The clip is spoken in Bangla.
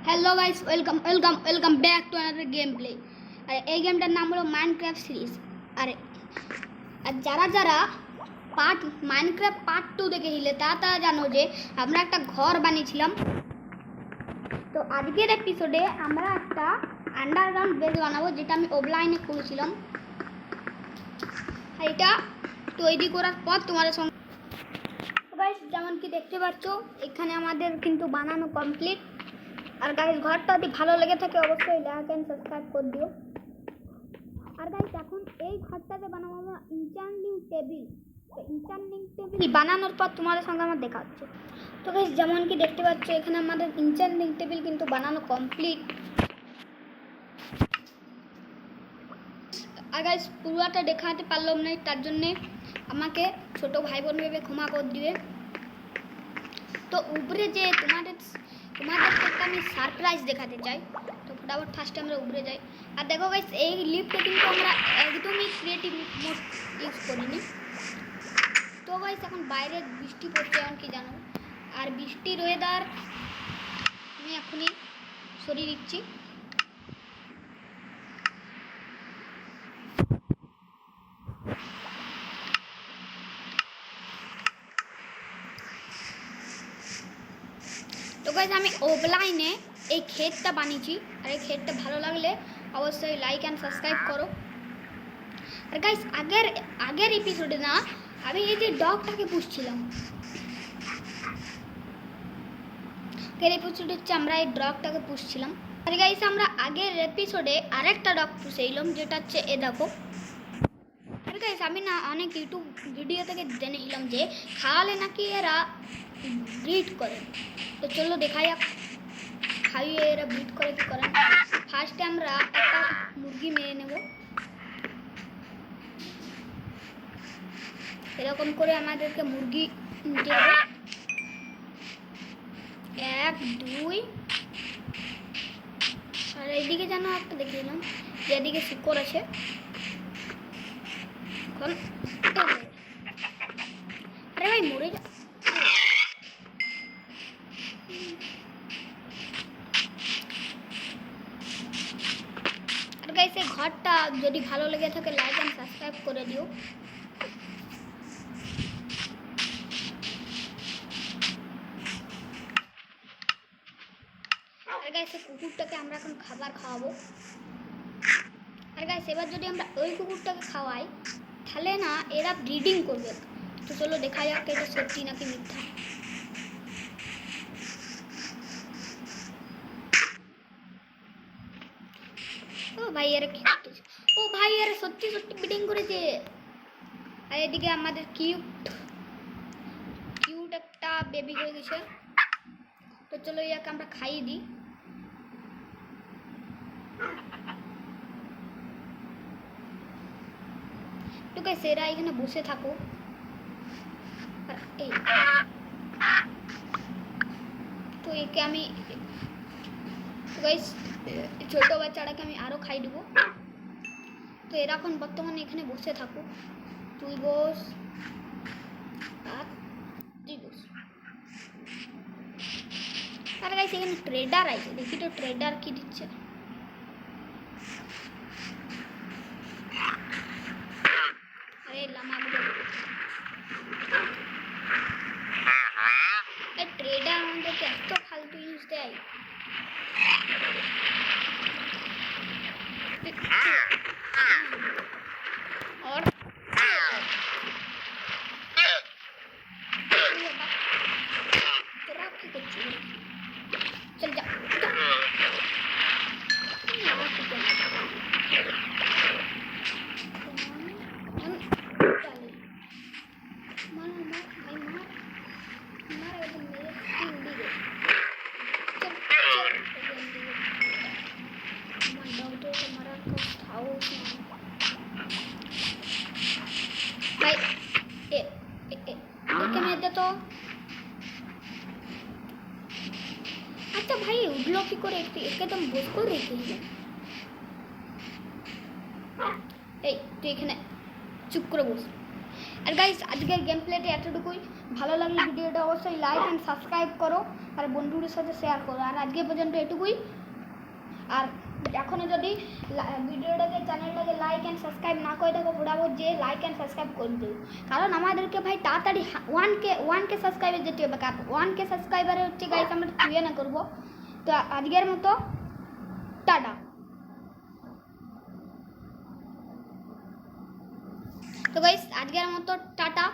Hello guys welcome welcome welcome back to another game play. अरे এই গেমটার নাম হলো মাইনক্রাফট সিরিজ। আরে আর যারা যারা মাইনক্রাফট পার্ট 2 দেখেছিলে তারা জানো যে আমরা একটা ঘর বানিয়েছিলাম। তো আজকের এপিসোডে আমরা একটা আন্ডারগ্রাউন্ড বেস বানাবো, যেটা আমি অফলাইনে করেছিলাম। আর এটা তৈরি করার পর তোমাদের সঙ্গে গাইস যেমন কি দেখতে পাচ্ছ এখানে আমাদের কিন্তু বানানো কমপ্লিট। আর গাইস ঘরটা যদি ভালো লেগে থাকে অবশ্যই লাইক এন্ড সাবস্ক্রাইব করে দিও। আর গাইস এখন এই ঘরটাতে বানাবো আমরা ইনচান্টিং টেবিল। তো ইনচান্টিং টেবিল বানানোর পর তোমাদের সঙ্গে আমার দেখা হচ্ছে। তো গাইস যেমন কি দেখতে পাচ্ছ এখানে আমাদের ইনচান্টিং টেবিল কিন্তু বানানো কমপ্লিট। আর গাইস পুরোটা দেখাতে পারলাম না, তার জন্য আমাকে ছোট ভাই বোন ভেবে ক্ষমা করে দিবে। তো উপরে যে তোমাদেরকে আমি সারপ্রাইজ দেখাতে চাই। তো ফটাফট ফার্স্টে আমরা উপরে যাই। আর দেখো গাইস এই লিফটে কিন্তু আমরা একদমই ক্রিয়েটিভ মোড ইউজ করিনি। তো গাইস এখন বাইরে বৃষ্টি পড়ছে, এমন কি জানো। আর বৃষ্টির ওয়েদার আমি এখনই সরিয়ে দিচ্ছি। তো গাইস আমি অফলাইনে এই ক্ষেতটা বানিয়েছি। আর এই ক্ষেতটা ভালো লাগলে অবশ্যই লাইক অ্যান্ড সাবস্ক্রাইব করো। আর গাইস আগের এপিসোডে না আমি এই যে ডগটাকে পুষছিলাম, আগের এপিসোডে হচ্ছে আমরা এই ডগটাকে পুষছিলাম। আর গাইস আমরা আগের এপিসোডে আরেকটা ডগ পুষেছিলাম, যেটা হচ্ছে এ দেখো। আর গাইস আমি না অনেক ইউটিউব ভিডিও থেকে জেনেছিলাম যে খাওয়ালে নাকি এরা ব্রিড করে। তো চলো দেখা যাক খাইয়ে এরা ব্রিড করে কি করে। ফার্স্টে আমরা একটা মুরগি মেরে নেব। এরকম করে আমাদেরকে মুরগি নিতে হবে। 1 2 আর এইদিকে যেন একটা দেখিয়েছিলাম যে এদিকে শুকর আছে। এখন আরে ভাই মরে যা। আর গাইস এই ঘরটা যদি ভালো লেগে থাকে লাইক এন্ড সাবস্ক্রাইব করে দিও। আর গাইস এই কুকুরটাকে আমরা এখন খাবার খাওয়াবো। আর গাইস এবার যদি আমরা ওই কুকুরটাকে খাওয়াই তাহলে না এরা ব্রিডিং করবে। তো চলো দেখা যাক এটা সত্যি নাকি মিথ্যা। ও ভাই এরা কি করতেছে? ও ভাই এরা সত্যি সত্যি ব্রিডিং করেছে। আর এদিকে আমাদের কিউট একটা বেবি হয়ে গেছে। তো চলো ইয়াকে আমরা খাইয়ে দিই। তো গাইস এরা এখানে বসে থাকো। আর এই তো একে আমি গাইস ছোট বাচ্চাটাকে আমি আরো খাই দেবো। তো এরা এখন বর্তমানে এখানে বসে থাকো। তুই বস আর তুই বস। আর গাইস এখানে ট্রেডার আছে, দেখি তো ট্রেডার কি দিচ্ছে। আরে লামাগুলো এই ট্রেডার আমাদেরকে এত ফালতু জিনিস দেয়। और चल जा भाई तो अच्छा भाई उठलो की করে একদম বস করে রেখে এই তুই এখানে চুপ করে বস। আর গাইস আজকের গেম প্লেতে এতটুকুই। ভালো লাগলে ভিডিওটা অবশ্যই লাইক অ্যান্ড সাবস্ক্রাইব করো আর বন্ধুদের সাথে শেয়ার করো। আর আজকে পর্যন্ত এটুকুই। আর এখনও যদি ভিডিওটাকে চ্যানেলটাকে লাইক অ্যান্ড সাবস্ক্রাইব না করে থাকো ফটাফট যে লাইক অ্যান্ড সাবস্ক্রাইব করে দেবো, কারণ আমাদেরকে ভাই তাড়াতাড়ি 1K সাবস্ক্রাইবার যেতে হবে। 1K সাবস্ক্রাইবারে হচ্ছে গাইস আমরা Q&A করবো। তো আজকের মতো টাটা। তো গাইস আজকের মতো টাটা।